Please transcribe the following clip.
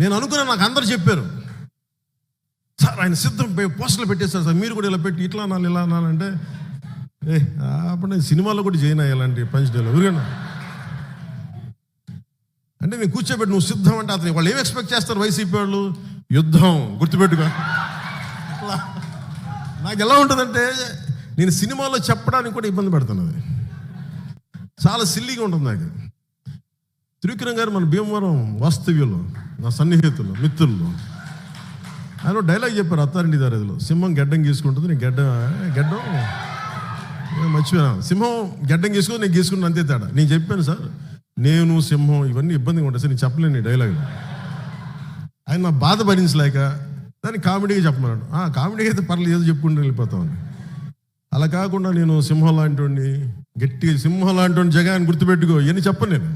నేను అనుకున్నాను, నాకు అందరు చెప్పారు, సార్ ఆయన సిద్ధం పోస్టర్లు పెట్టేశారు సార్, మీరు కూడా ఇలా పెట్టి ఇట్లా అనాలి ఇలా అనాలంటే అప్పుడు నేను సినిమాలో కూడా చేయను ఇలాంటి పంచ్ డేలో ఊరికన్నా. అంటే నేను కూర్చోబెట్టి నువ్వు సిద్ధం అంటే అతను వాళ్ళు ఏం ఎక్స్పెక్ట్ చేస్తారు వైసీపీ వాళ్ళు? యుద్ధం, గుర్తుపెట్టుకో. అట్లా నాకు ఎలా ఉంటుందంటే నేను సినిమాలో చెప్పడానికి కూడా ఇబ్బంది పడుతున్నది, చాలా సిల్లీగా ఉంటుంది నాకు. త్రివిక్రమ్ గారు మన భీమవరం వాస్తవ్యులు, నా సన్నిహితులు, మిత్రులు, ఆయన డైలాగ్ చెప్పారు అత్తారింటి దారిలో, సింహం గెడ్డం గీసుకుంటుంది, నేను గెడ్డం మర్చిపోయాను, సింహం గెడ్డం గీసుకుని నేను గీసుకున్నాను అంతే తేడా. నేను చెప్పాను సార్, నేను సింహం ఇవన్నీ ఇబ్బందిగా ఉంటాయి సార్, నేను చెప్పలేను ఈ డైలాగ్. ఆయన నా బాధ భరించలేక దాన్ని కామెడీగా చెప్పమన్నాడు. కామెడీగా అయితే పర్లేదు, ఏదో చెప్పుకుంటూ వెళ్ళిపోతామని. అలా కాకుండా నేను సింహం లాంటి వాడిని, గట్టిగా సింహం లాంటి వాడిని జగన్ గుర్తుపెట్టుకో, ఇవన్నీ చెప్పను నేను.